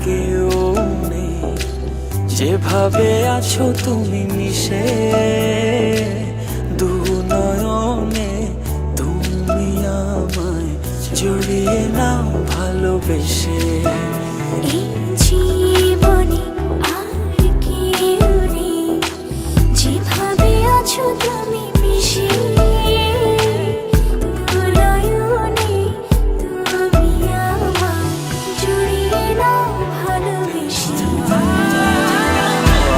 কেউ নেই, যেভাবে আছো তুমি মিশে দু নয়নে। তুমি আমায় জড়িয়ে নাও ভালোবেসে। এই জীবনে আর কেউ নেই, যেভাবে আছো তুমি মিশে দু নয়নে। তুমি আমায় জড়িয়ে নাও ভালোবেসে।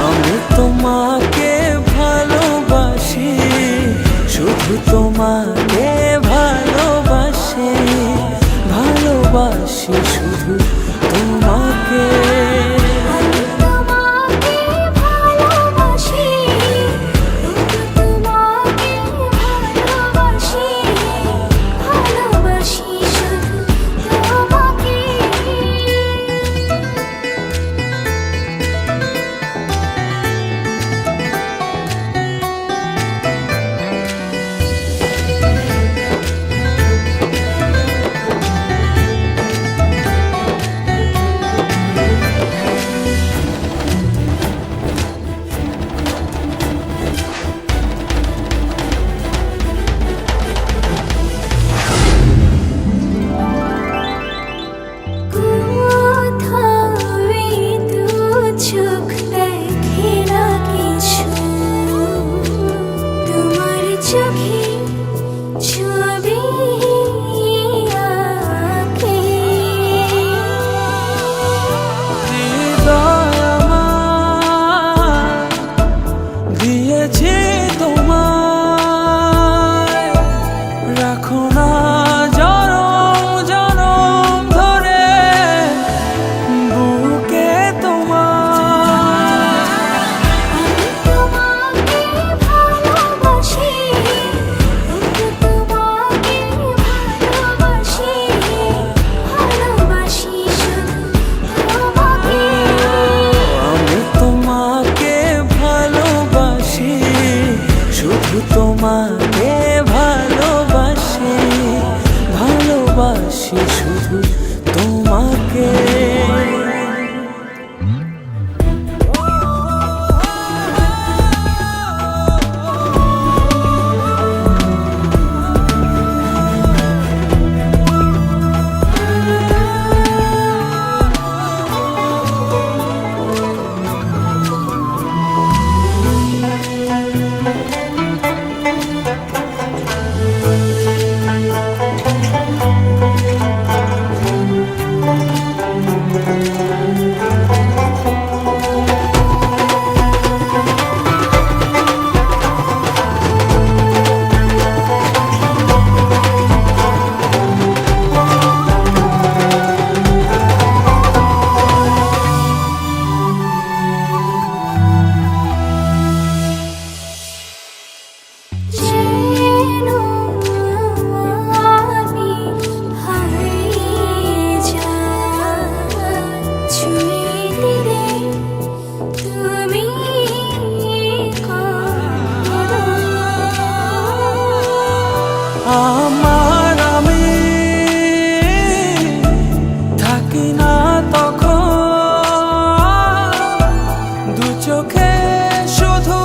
আমি তোমাকে ভালোবাসি, শুধু তোমাকে ভালোবাসি, ভালোবাসি শুধু তোমাকে। আমি তোমাকে ভালোবাসি, শুধু তোমাকে ভালোবাসি, ভালোবাসি শুধু তোমাকে। চোখ দেখে না কিছু, তোমার চোখে ছবি আঁকে। হৃদয় আমার দিয়েছি তোমায়, রাখো না জনম জনম ধরে বুকে তোমার। আমি তোমাকে ভালোবাসি, শুধু তোমাকে ভালোবাসি, ভালোবাসি শুধু তোমাকে। আমি তোমাকে ভালোবাসি, শুধু তোমাকে ভালোবাসি, ভালোবাসি শুধু তোমাকে। যেন আমি হারিয়ে যাই, ছুঁয়ে দিলে তুমি কাঁদো। আমার আমি থাকি না তখন, দু চোখে শুধু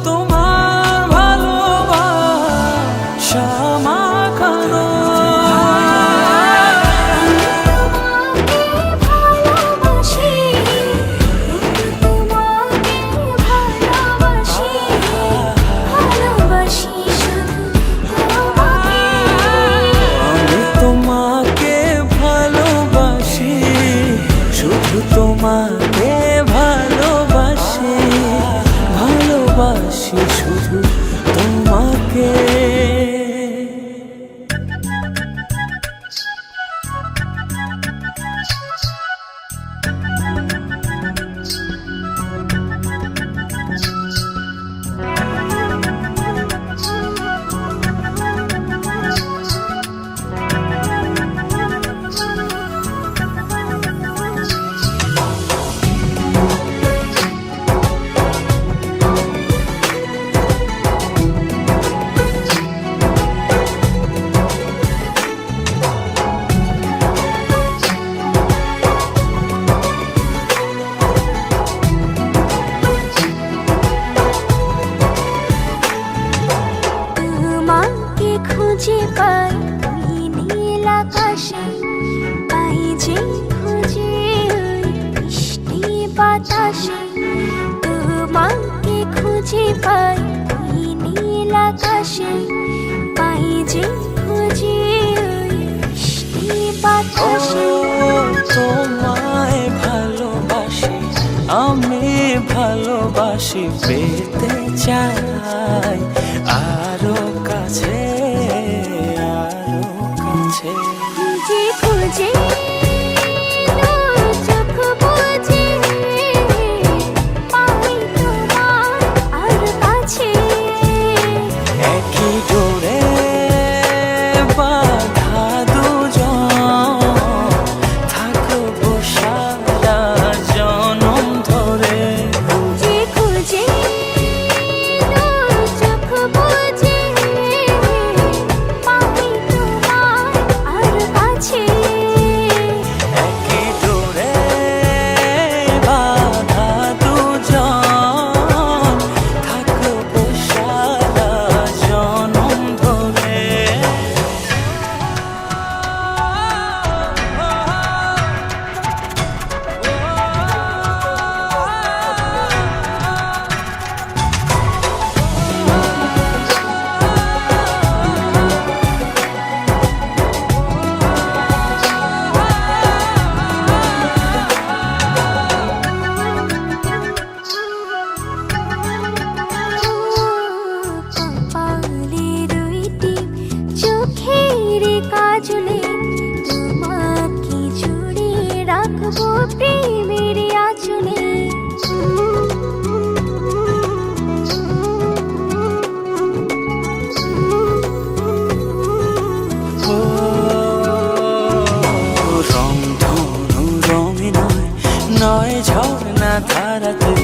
তোমার ভালোবাসা মাখানো। তোমাকে ভালোবাসি, শুধু তোমাকে ভালোবাসি, ভালোবাসি শুধু তোমাকে। আমি তোমাকে ভালোবাসি, শুধু তোমাকে ভালোবাসি, ভালোবাসি শুধু তোমাকে। আকাশে পাই যে খুঁজে ওই বৃষ্টি বাতাসে। তোমায় ভালোবাসি, আমি ভালোবাসি, পেতে চাই আরো কাছে, আরো কাছে। খুঁজে খুঁজে দু চোখ বুজে পাই তোমার আর কাছে। একই ডোরে বাঁধা দুজন, থাকবো সারা জনম ধরে। খুঁজে খুঁজে দু চোখ বুজে পাই তোমার আর কাছে। একই ডোরে বাঁধা দুজন, থাকবো সারা জনম ধরে। কপালে দুইটি চোখের কাজলে তোমাকে জুড়ে রাখবো প্রেমের আঁচলে। রংধনু রঙে নয়, নয় ঝর্ণা ধারাতে,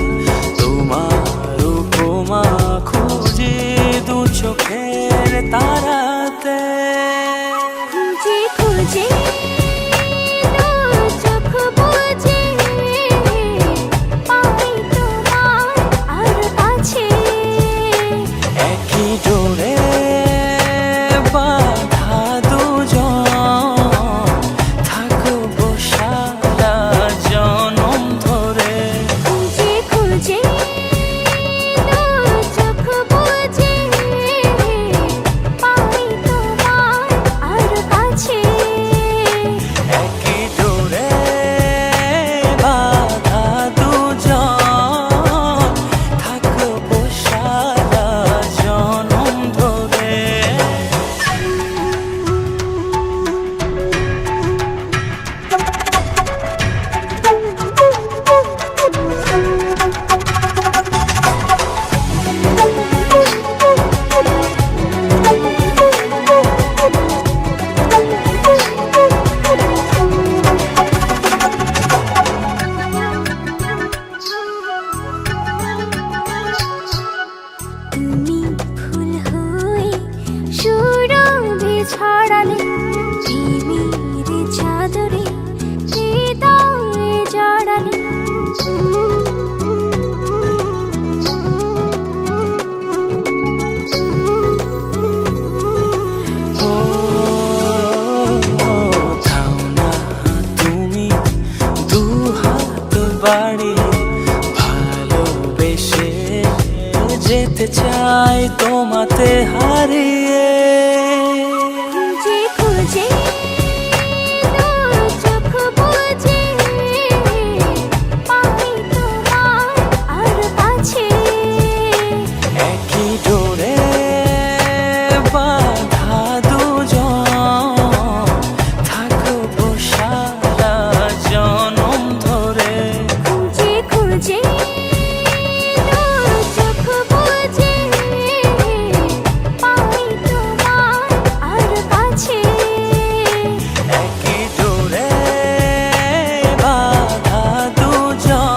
তোমার উপমা খুঁজে দু চোখের তারাতে। খুঁজে খুঁজে দু চোখ বুজে পাই তোমার আর কাছে। একই ডোরে বাঁধা দুজন, থাকবো সারা জনম ধরে। খুঁজে খুঁজে দু চোখ বুজে পাই তোমার আর কাছে। একই ডোরে বাঁধা দুজন, থাকবো সারা জনম ধরে। তুমি ফুল হয়ে সুরভি ছড়ালে প্রেমের চাদরে হৃদয়ে জড়ালে। ও থাও না তুমি দু হাত বাড়িয়ে, ভালোবেসে যেতে চাই তোমাতে হারিয়ে। খুঁজে খুঁজে দু চোখ বুজে পাই তোমার আর কাছে। একই ডোরে বাঁধা দুজন, থাকবো সারা জনম ধরে। খুঁজে খুঁজে দু চোখ বুজে পাই তোমার আর কাছে। একই ডোরে বাঁধা দুজন,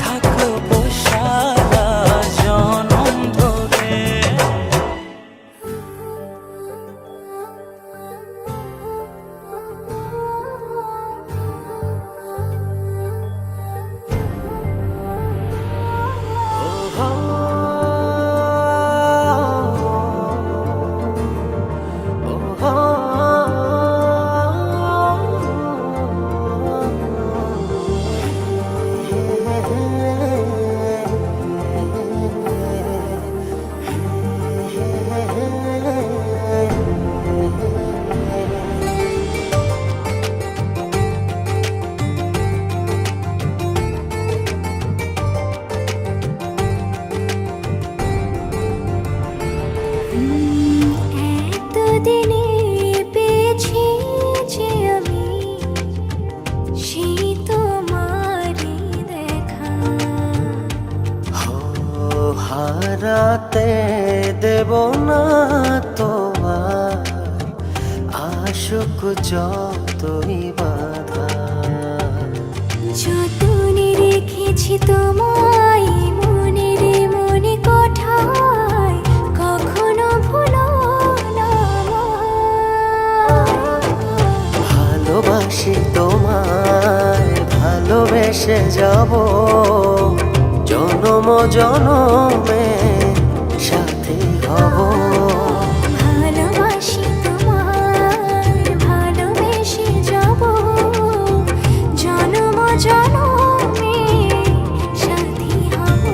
থাকবো সারা জনম ধরে। হারাতে দেব না তোমার আশুক যতই বাধা। যতনে রেখেছি তোমায় মনের মনে কোঠায়, কখনো ভুলো না ভালোবাসি তোমায়, ভালোবেসে যাব জনম জনমে সাথী হব। ভালোবাসি তোমায়, ভালোবেসে যাব জনম জনমে সাথী হব।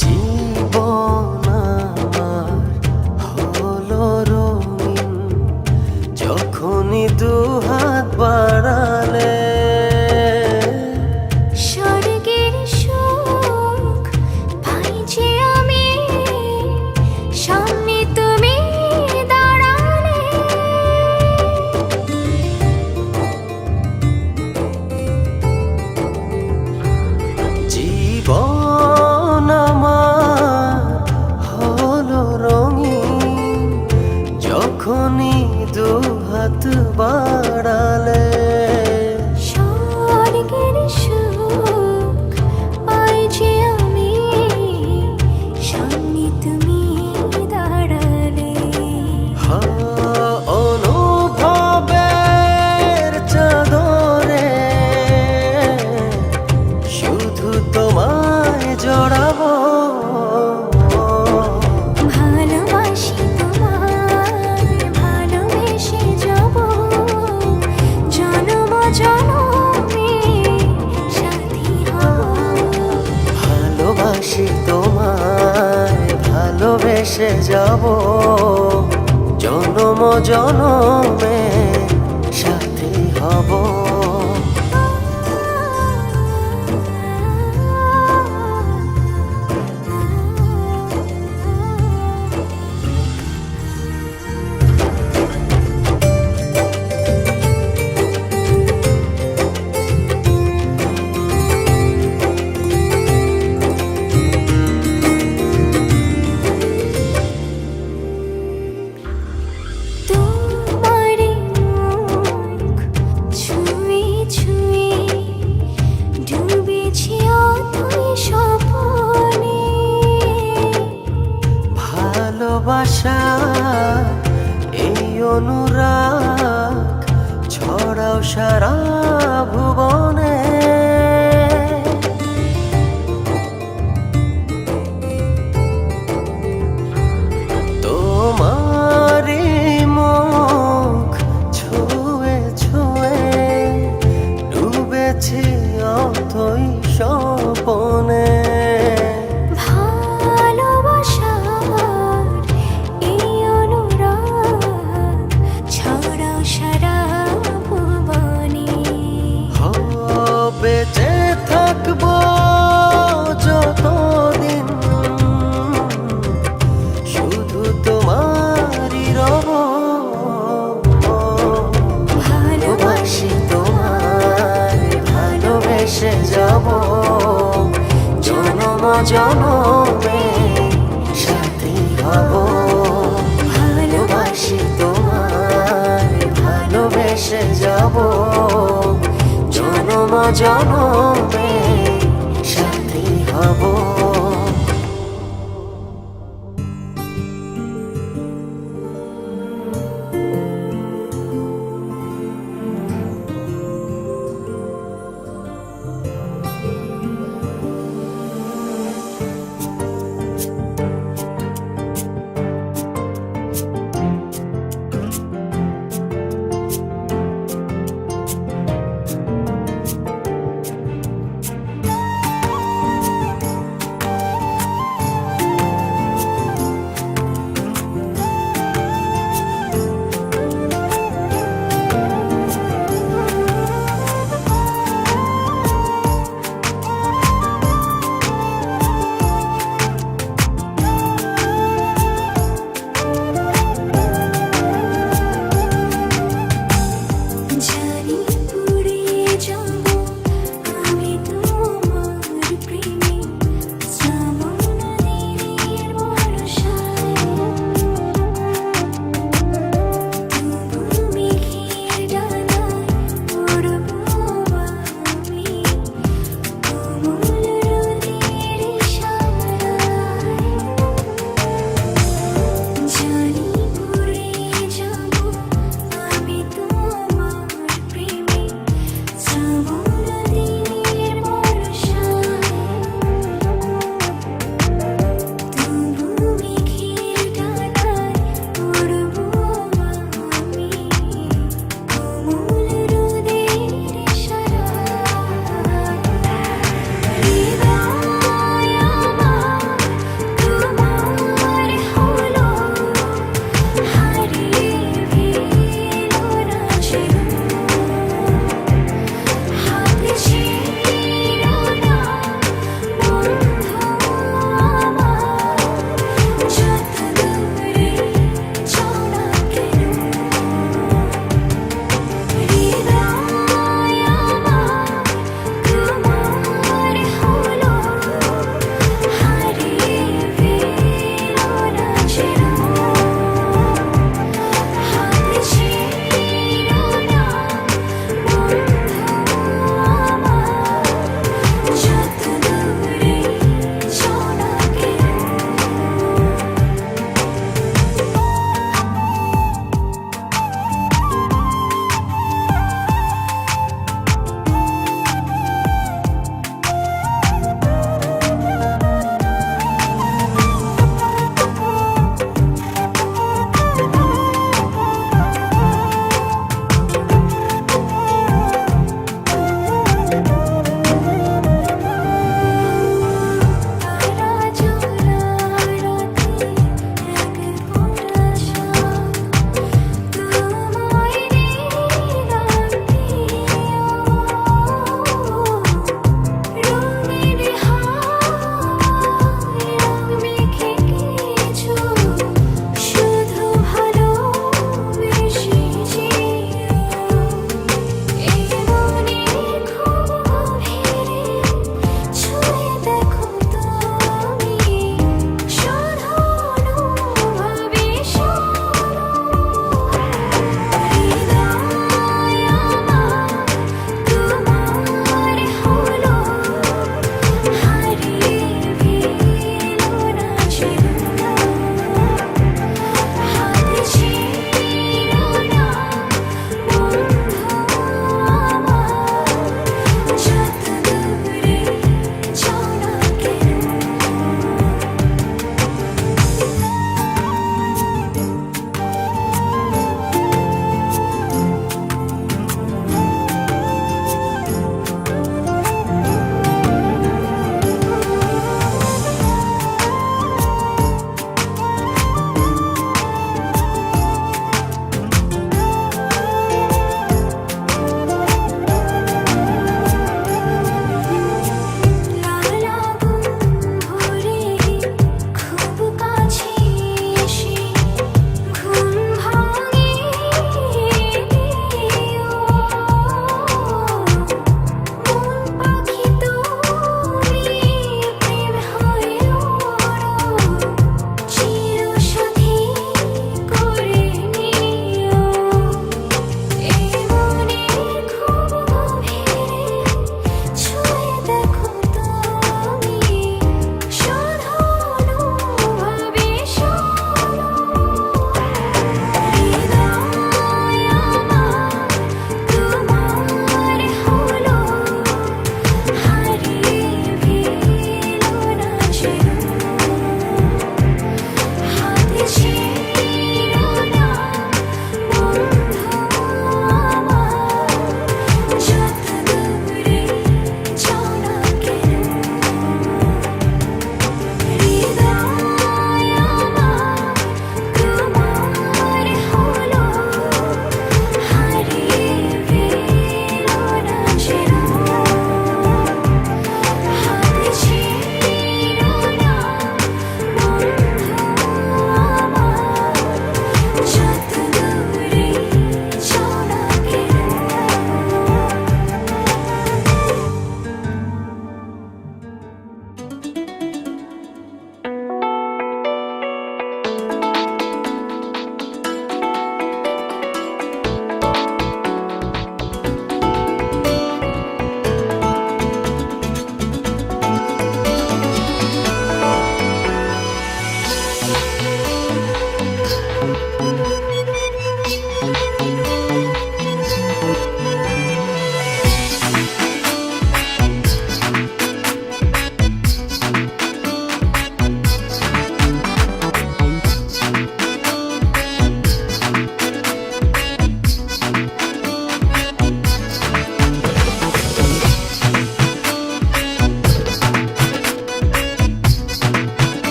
জীবন আমার হলো রঙিন, যখনই দুহাত বাড়ালে স্বর্গের সুখ পাই যে আমি, সামনে তুমি দাঁড়ালে। জীবন আমার হলো রঙিন, যখনই দুহাত বাড়ালে স্বর্গের সুখ পাই যে আমি, সামনে তুমি দাঁড়ালে। অনুভবের চাদরে শুধু তোমায় জড়াবো। ভালোবাসি তোমায়, ভালোবেসে যাব জনম জনমে সাথী হব। ভালোবাসি তোমায়, ভালোবেসে যাব জনম জনমে সাথী হব। তোমার মুখ ছুঁয়ে ছুঁয়ে ডুবেছি অথই স্বপ্নে। ভালোবাসা এই অনুরাগ ছড়াও সারা ভুবনে। তোমারি মুখ ছুঁয়ে ছুঁয়ে ডুবেছি অথই স্বপনে। ভালোবাসার এই অনুরাগ ছড়াও সারা ভুবনে। বেঁচে থাকবো যতদিন শুধু তোমারই রব। ভালোবাসি তোমায়, ভালোবেসে যাব জনম জনমে সাথী হব। ভালোবাসি তোমায়, ভালোবেসে যাব জনম জনমে সাথী হব।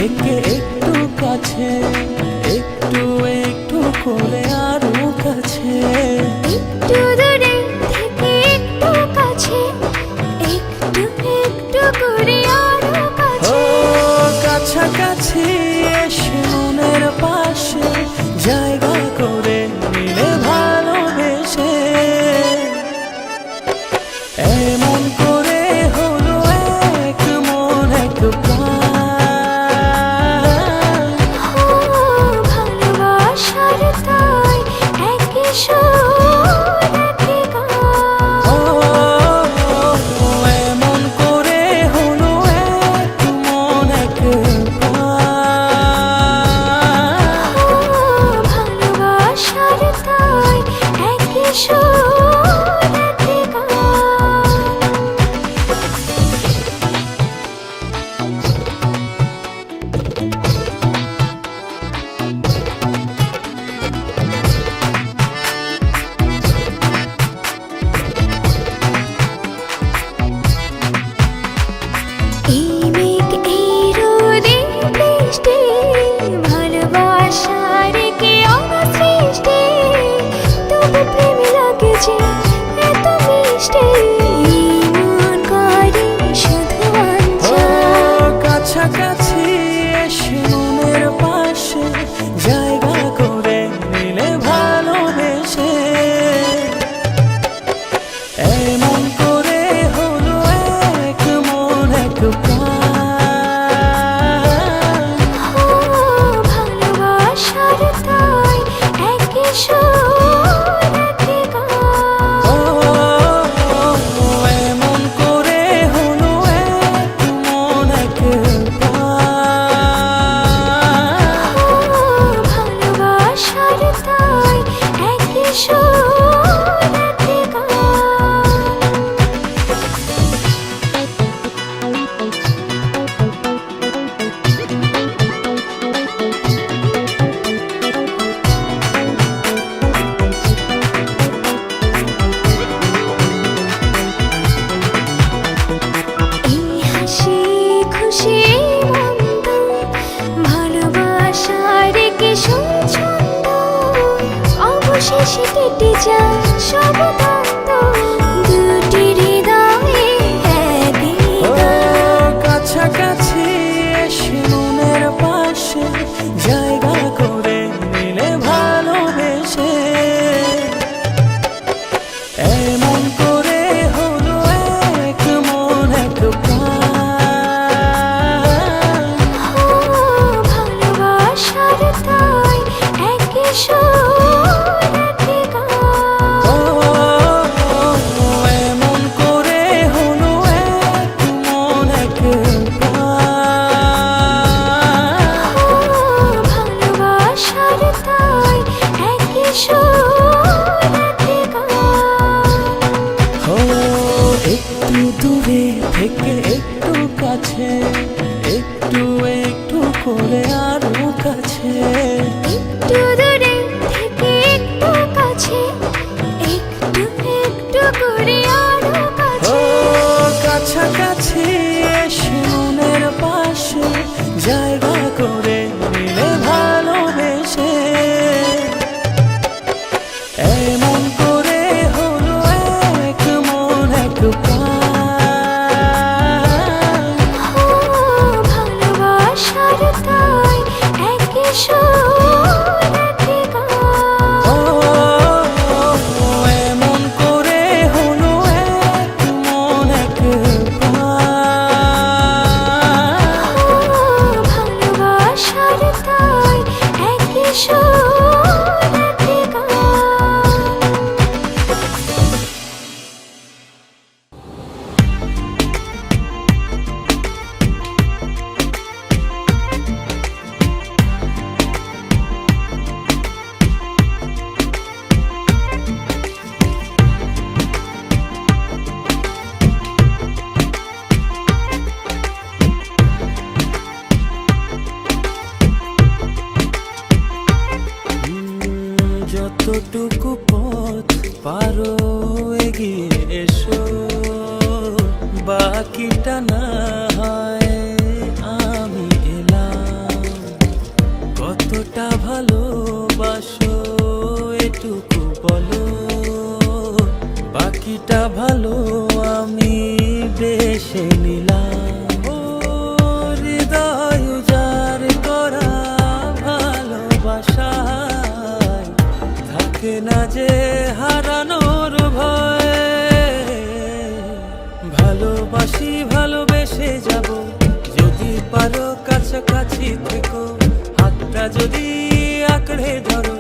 থেকে একটু কাছে, একটু একটু করে আরো কাছে। একটু দূরে থেকে একটু কাছে, একটু একটু করে আরো ও কাছে। কাছাকাছি এসে মনের পাশে জায়গা করে নিলে ভালোবেসে। এমন করে হলো এক মন এক প্রাণ। ও ভালোবাসার তাই একই সুর একই গান। ও এমন করে হলো এক মন এক প্রাণ। ও ভালোবাসার তাই একই সুর একই গান। এই মেঘ এই রোদে বৃষ্টি, ভালোবাসার কি অনাসৃষ্টি, তবু প্রেম লাগে যে এত মিষ্টি, মন করে শুধু ও অঞ্চল। কাছাকাছি এসে মনের পাশে জায়গা করে নিলে ভালোবেসে। এমন করে হলো এক মন এক প্রাণ। ও ভালোবাসার তাই একই সুর একই গান। ও এমন করে হলো এক মন এক প্রাণ। ও ভালোবাসার তাই একই সুর একই গান। এই হাসি খুশি মন্দ, ভালোবাসার কি সুছন্দ, অবশেষে কেটে যায় সব দ্বন্দ্ব, দুটি হৃদয়ে একই ও গান। কাছাকাছি এসে মনের পাশে জায়গা করে নিলে ভালোবেসে। এমন করে হলো এক মন এক প্রাণ। ও ভালোবাসার তাই একই সুর একই গান। ও এমন করে হলো এক মন এক প্রাণ। ও ভালোবাসার তাই একই সুর একই গান। ও একটু দূরে থেকে একটু কাছে, একটু একটু করে আরো কাছে। একটু দূরে থেকে একটু কাছে, একটু একটু করে আরো ও কাছে। কাছাকাছি এসে মনের পাশে জায়গা করে নিলে ভালোবেসে। এমন করে হলো এক মন এক প্রাণ। ও ভালোবাসার তাই একই সুর একই গান। ও এমন করে হলো এক মন এক প্রাণ। ও ভালোবাসার তাই একই সুর একই গান। যতটুকু পথ পারো এগিয়ে এসো, বাকিটা না হয় আমি এলাম। ভালোবাসো এটুকু বলো, বাকিটা ভালো আমি বেশে নিলাম। ও হৃদয় উজাড় করা ভালোবাসায় থাকে না যে হারানোর ভয়। ভালোবাসি ভালোবেসে যাব, যদি পারো কাছাকাছি থেকো, হাতটা যদি আঁকড়ে ধরো,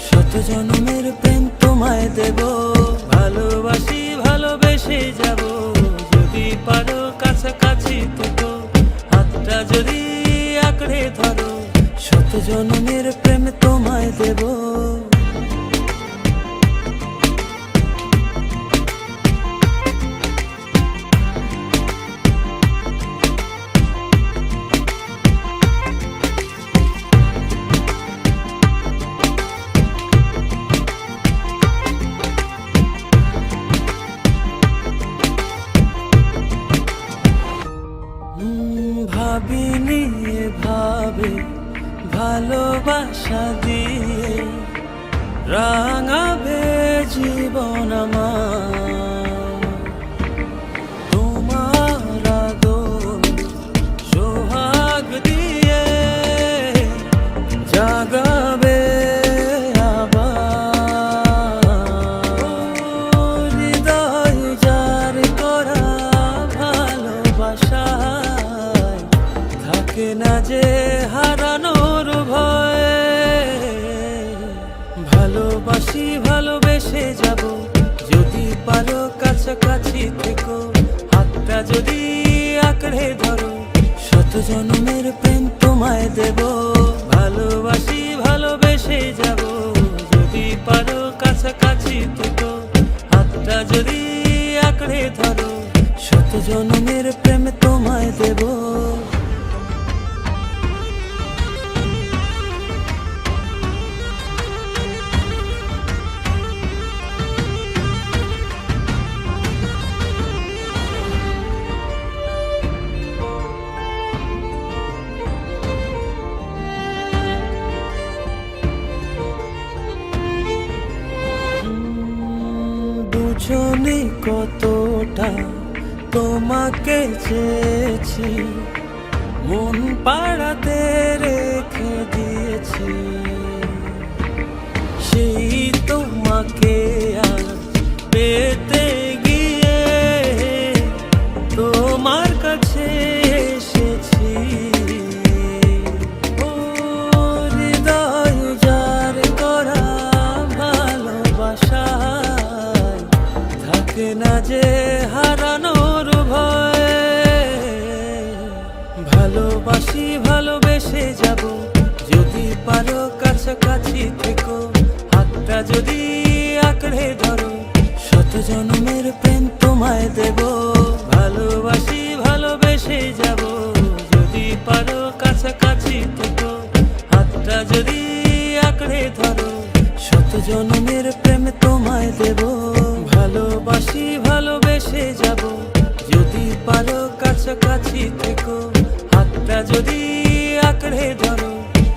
শত জন্মের প্রেম তোমায় দেব। ভালোবাসি ভালোবেসে যাব, যদি পারো কাছাকাছি থেকো, হাতটা যদি আঁকড়ে ধরো, শত জন্মের প্রেম তোমায় দেব। ভাবিনি ভাবে ভালোবাসা দিয়ে রাঙাবে জীবন আমার। তোমার আদর সোহাগ দিয়ে জাগাবে আবার। হৃদয় উজাড় করা ভালোবাসা থাকে না যে হারানোর ভয়। ভালোবাসি ভালোবেসে যাব, যদি পারো কাছাকাছি থেকো, হাতটা যদি আঁকড়ে ধরো, শত জন্মের প্রেম তোমায় দেব। ভালোবাসি ভালোবেসে যাব, যদি পারো কাছাকাছি থেকো, হাতটা যদি আঁকড়ে ধরো, শত জন্মের প্রেম তোমায় দেব। বুঝনি কতটা তোমাকে চেয়েছি, মন পাড়াতে রেখে দিয়েছি। সেই তোমাকে আজ পেতে গিয়ে তোমার কাছে এসেছি। ও হৃদয় উজাড় করা ভালোবাসা থাকে না যে হারানোর ভয়। ভালোবাসি ভালোবেসে যাব, যদি পারো কাছাকাছি থেকো, হাতটা যদি আঁকড়ে ধরো, শত জন্মের প্রেম তোমায় দেব। ভালোবাসি ভালোবেসে যাব, যদি পারো কাছাকাছি থেকো, হাতটা যদি আঁকড়ে ধরো, শত জন্মের প্রেম তোমায় দেব। ভালোবাসি ভালোবেসে যাব, যদি পারো কাছাকাছি থেকো, হাতটা যদি আঁকড়ে ধরো,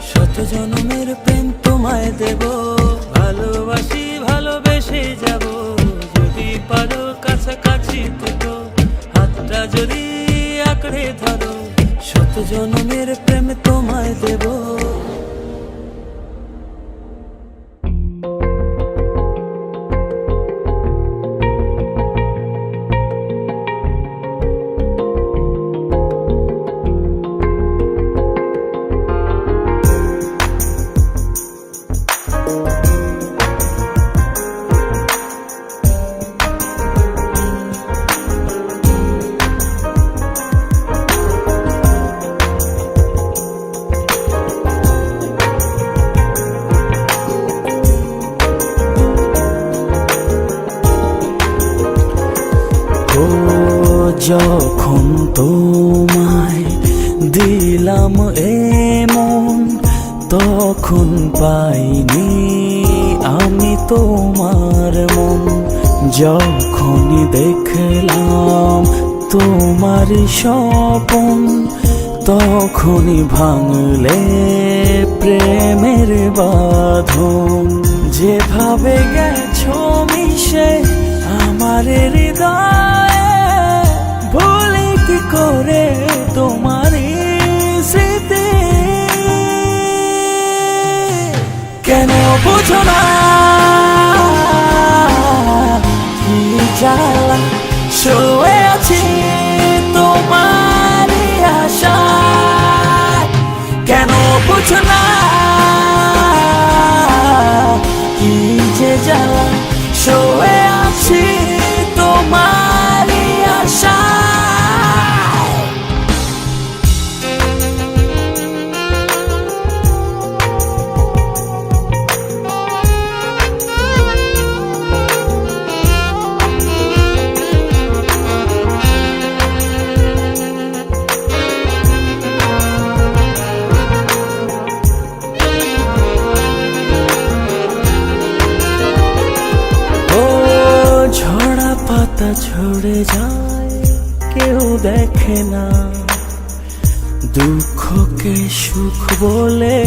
শত জন্মের প্রেম তোমায় দেব। ভালোবাসি ভালোবেসে যাব, যদি পারো কাছাকাছি থেকো, হাতটা যদি আঁকড়ে ধরো, শত জন্মের প্রেম তোমায় দেব। যখন তোমায় দিলাম এমন, তখন পাইনি আমি তোমার মন। যখনই দেখলাম তোমার স্বপন, তখনই ভাঙলে প্রেমের বাঁধন। যেভাবে গেছো মিশে আমার হৃদয়ে, ভুলি কি করে তোমারই স্মৃতি। কেন বুঝো না কি জ্বালা, শুয়ে আছি তোমারই আশায়। কেন বুঝো না কি যে জ্বালা, শুয়ে আছি তোমারই আশায়। ঝরা পাতা ঝরে যায়, কেউ দেখে না। দুঃখকে সুখ বলে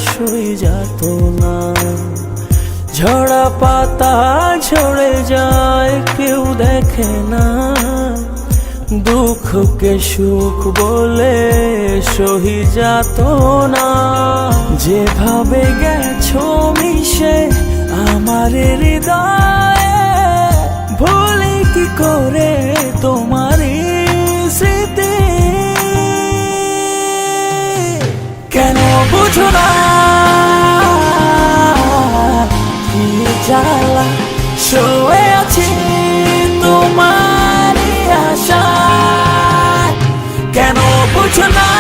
সই যেত না। ঝরা পাতা ঝরে যায়, কেউ দেখে না। দুঃখকে সুখ বলে সহি যেত না। যেভাবে গেছো মিশে আমার হৃদয়ে, ভুলি কি করে তোমারই স্মৃতি। কেন বুঝো না কি জ্বালা, শুয়ে আছি তোমারই আশায়। কেন বুঝো না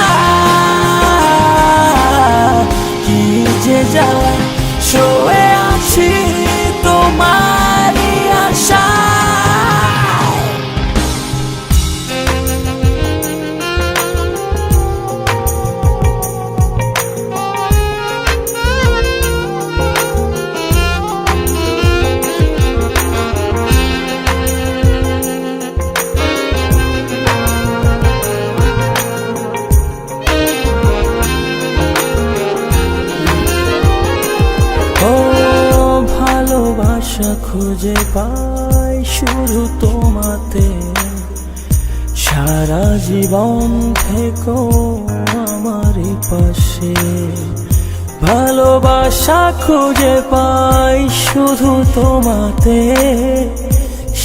কি যে জ্বালা, শুয়ে আছি তোমারই আশায়। ভালোবাসা খুঁজে পাই শুধু তোমাতে, সারা জীবন থেকো আমারই পাশে। ভালোবাসা খুঁজে পাই শুধু তোমাতে,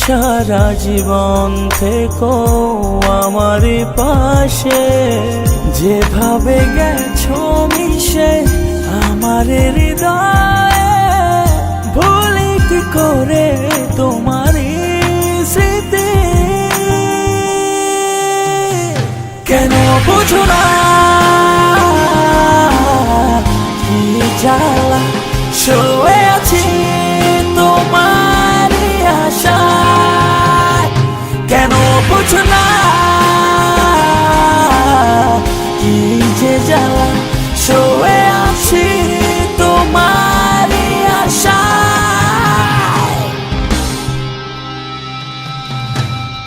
সারা জীবন থেকো আমারই পাশে। যেভাবে গেছো মিশে আমার হৃদয়ে, ভুলি কি করে তোমারই স্মৃতি। কেন বুঝো না কি জ্বালা, শুয়ে আছি তোমারই আশায়। কেন বুঝো না কি যে জ্বালা, শুয়ে আছি তোমারই আশায়।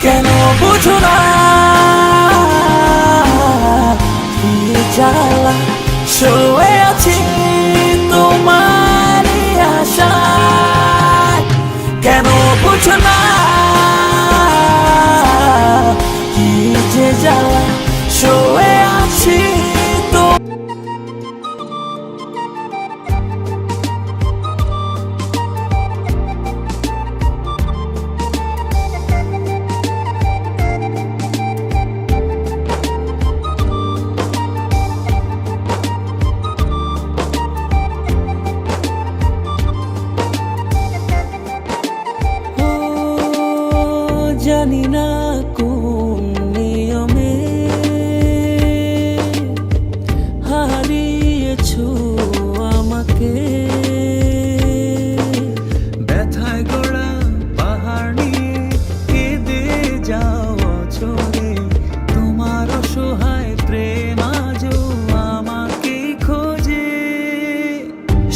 কেন বুঝো না কি জ্বালা, শুয়ে আছি তোমারই আশায়। কেন বুঝো না কি যে জ্বালা, শুয়ে আছি তো। জানি না কোন নিয়মে হারিয়েছো আমাকে। ব্যথায় গড়া পাহাড় নিয়ে কেঁদে যাও অঝরে, তোমার অসহায় প্রেম আজও আমাকে খোঁজে।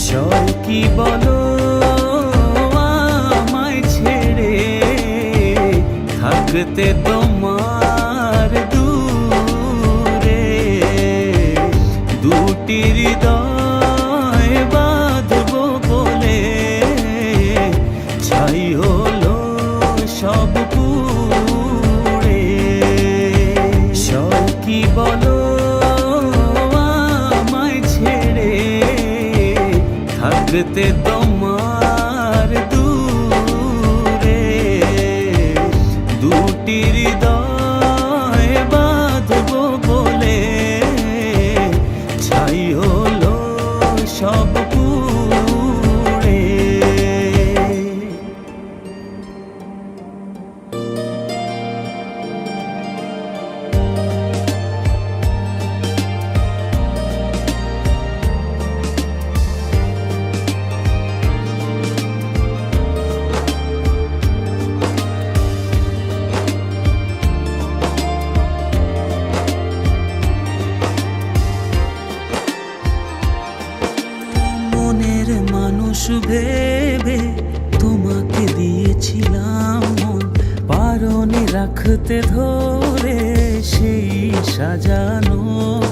সয় কি বলো আমায় ছেড়ে, থাকতে তোমার দূরে। হলো সব পুড়ে। সব কি বলো আমায় ছেড়ে থাকতে তোমার দূরে। দুটি হৃদয় বাঁধবো বলে ছাই হলো সব পুড়ে। মনের মানুষ ভেবে তোমাকে দিয়েছিলাম মন, পারনি রাখতে ধরে সেই সাজানো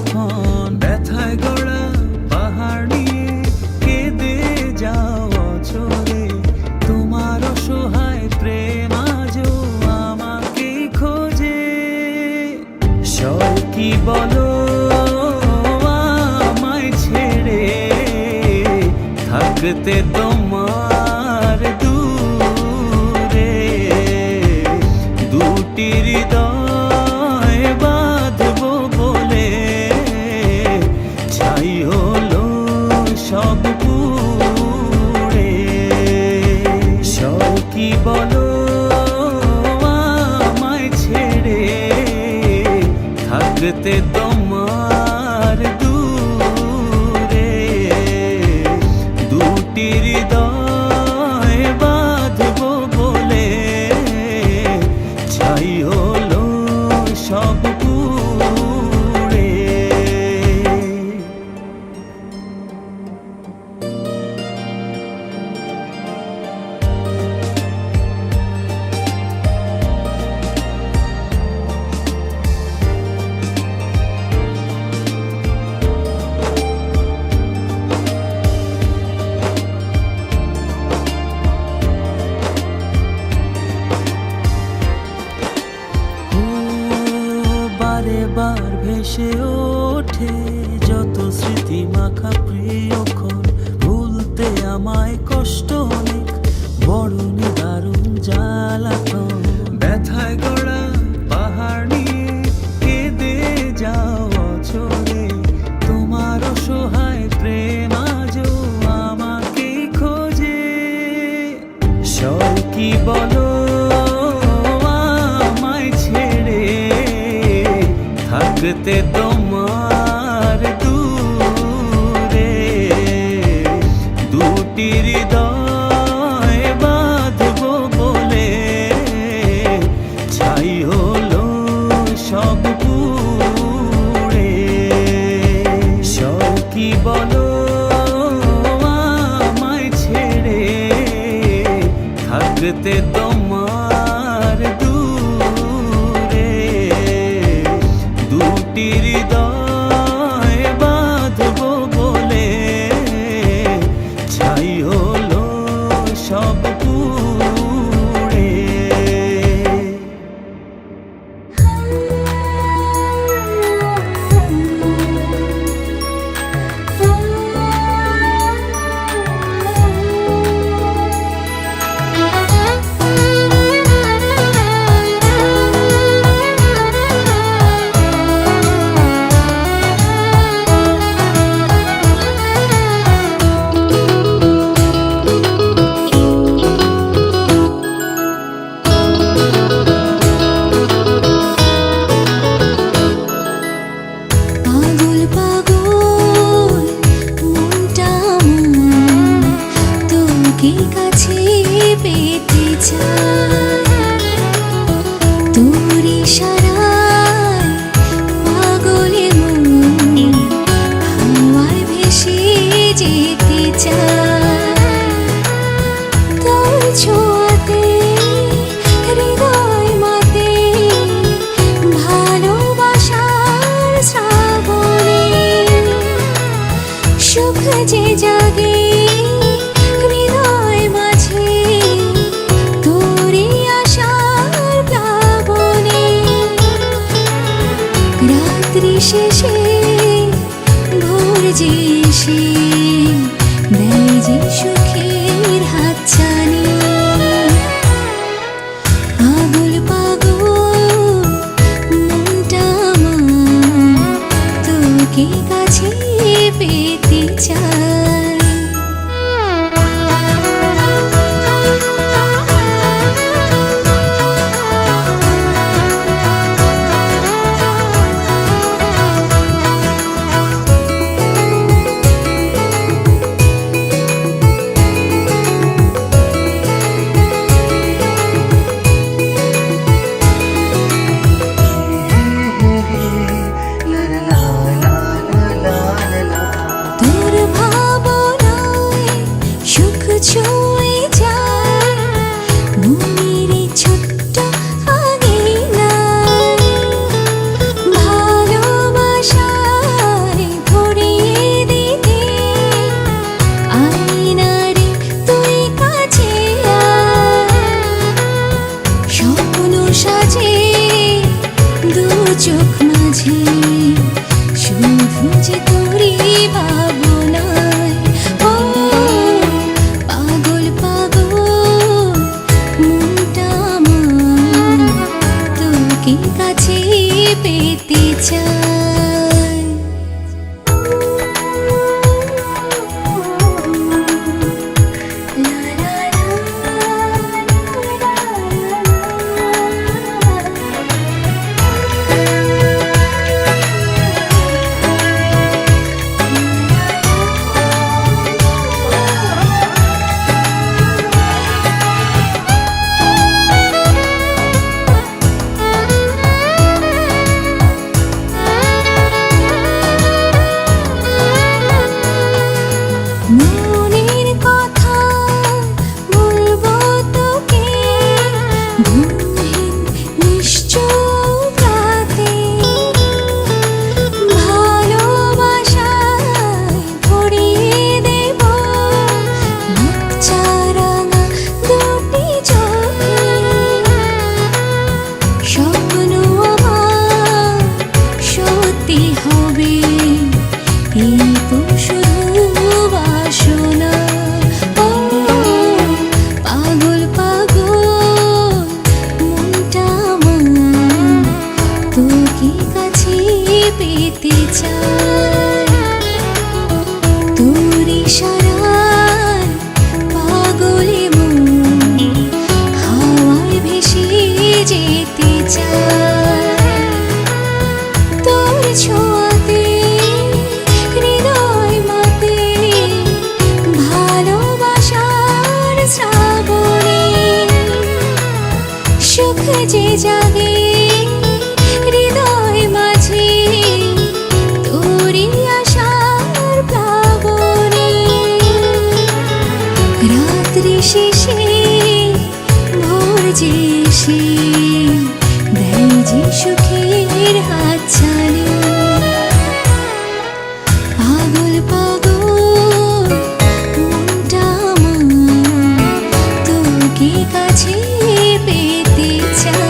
ক্ষণ। ব্যথায় গড়া পাহাড় নিয়ে কেঁদে যাও অঝরে, তোমার অসহায় প্রেম আজও আমাকে খোঁজে। সব কি বলো আমায় ছেড়ে থাকতে তোমার দূরে। দুটি হৃদয় বাঁধবো বলে ছাই হলো সব পুড়ে। সব কি বলো আমায় ছেড়ে থাকতে তোমার দূরে। দুটি হৃদয় বাঁধবো বলে ছাই হলো সব পুড়ে। বারে বার ভেসে ওঠে যত স্মৃতি মাখা প্রিয়ক্ষণ, ভুলতে আমায় কষ্ট অনেক, বড় দারুণ জ্বালাতন। ব্যথায় গড়া পাহাড় নিয়ে কেঁদে যাও অঝরে, তোমার অসহায় প্রেম আজও আমাকে খোঁজে। সব কি বলো আমায় ছেড়ে থাকতে তোমার দূরে। দুটি হৃদয় বাঁধবো বলে ছাই হলো সব পুড়ে। সব কি বলো আমায় ছেড়ে থাকতে তোমার দূরে। দুটি হৃদয় বাঁধবো বলে ছাই হলো সব পুড়ে। পাগল পাগল মনটা আমার তোকে কাছে পেতে চায়। তোর ইশারায় পাগলে মন হাওয়ায় ভেসে যেতে চায়। তোর ছোঁয়াতে হৃদয় মাতে ভালোবাসার শ্রাবণে সুখ যে জাগে হৃদয় মাঝে বুঝি শুধু যে তোরই ভাবনায়। ও পাগল পাগল মনটা আমার তোকে কাছে পেতে চায়। লা লা লা মনের কথা বলবো তোকে ঘুমহীন নিশ্চুপ রাতে। ভালোবাসায় ভরিয়ে দেব মুখচারাঙা দুটি চোখে। স্বপ্ন আমার সত্যি হবে এই তো শুধু বাসনা। ও পাগল পাগল মনটা আমার তোকে কাছে পেতে চায়। তোর ইশারায় পাগলে মন হাওয়ায় ভেসে যেতে চায়। তোর ছোঁয়াতে হৃদয় মাতে ভালোবাসার শ্রাবণে। সুখ যে জাগে হৃদয় মাঝে তোরই আশার প্লাবনে। রাত্রি শেষে ভোর যে এসে দেয় যে সুখের হাতছানি। পাগল পাগল মনটা আমার তোকে কাছে পেতে চায়।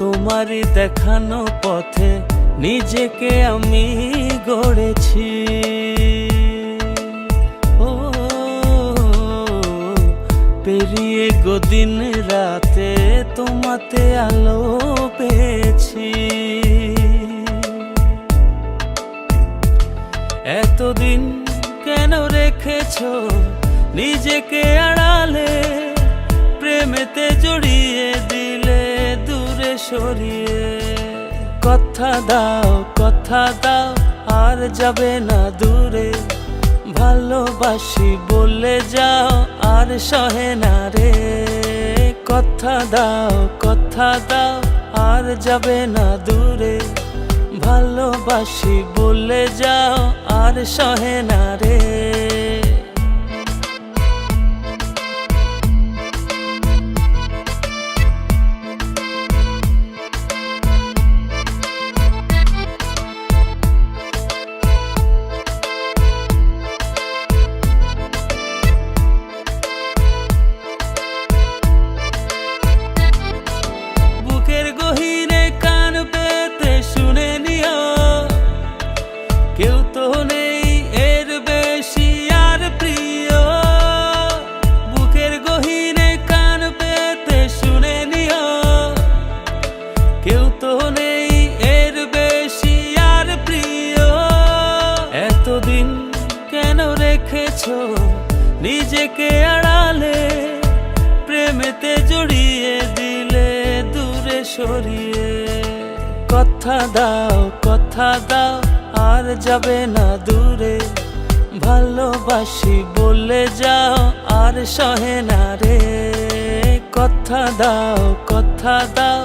তোমারই দেখানো পথে নিজেকে আমি গড়েছি। ও পেরিয়ে গদিন রাতে তোমাতে আলো পেয়েছি। এতদিন কেন রেখেছো নিজেকে আড়ালে, প্রেমেতে জড়িয়ে দিলে দূরে সরিয়ে। কথা দাও আর যাবে না দূরে, ভালোবাসি বলে যাও আর সহে না রে। কথা দাও আর যাবে না দূরে, ভালোবাসি বলে যাও আর সহে না রে। বুকের গহীনে কান পেতে শুনে নিও, কেউ তো নেই এর বেশি আর প্রিয়। বুকের গহীনে কান পেতে শুনে নিও, কেউ তো নেই এর বেশি আর প্রিয়। এতদিন কেন রেখেছো নিজেকে আড়ালে, প্রেমেতে জড়িয়ে দিলে দূরে সরিয়ে। কথা দাও আর যাবে না দূরে, ভালোবাসি বলে যাও আর সহে না রে। কথা দাও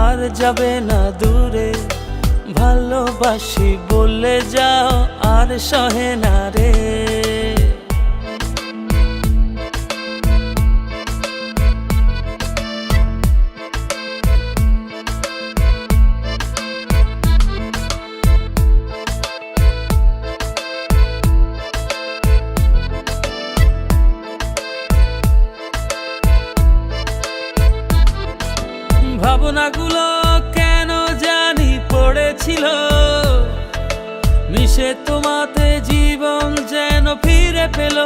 আর যাবে না দূরে, ভালোবাসি বলে যাও আর সহে না রে। ভাবনাগুলো কেন জানি পড়েছিল মিশে, তোমাতে জীবন যেন ফিরে পেল।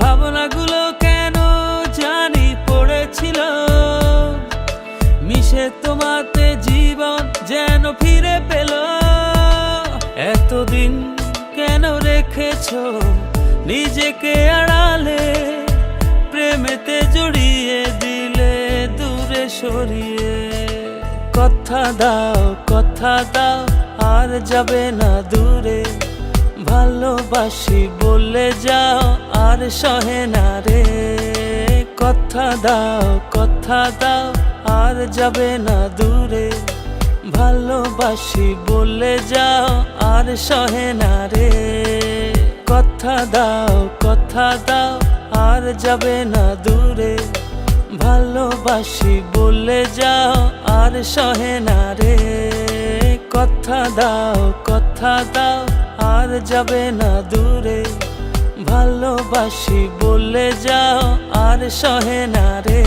ভাবনাগুলো কেন জানি পড়েছিল মিশে, তোমাতে জীবন যেন ফিরে পেল। এতদিন কেন রেখেছো নিজেকে আড়ালে, প্রেমেতে জড়িয়ে দিলে দূরে সরিয়ে। কথা দাও আর যাবে না দূরে, ভালোবাসি বলে যাও আর সহে না রে। কথা দাও আর যাবে না দূরে, ভালোবাসি বলে যাও আর সহে না রে। কথা দাও আর যাবে না দূরে, ভালোবাসি বলে যাও আর সহে না রে। কথা দাও আর যাবে না দূরে, ভালোবাসি বলে যাও আর সহে না রে।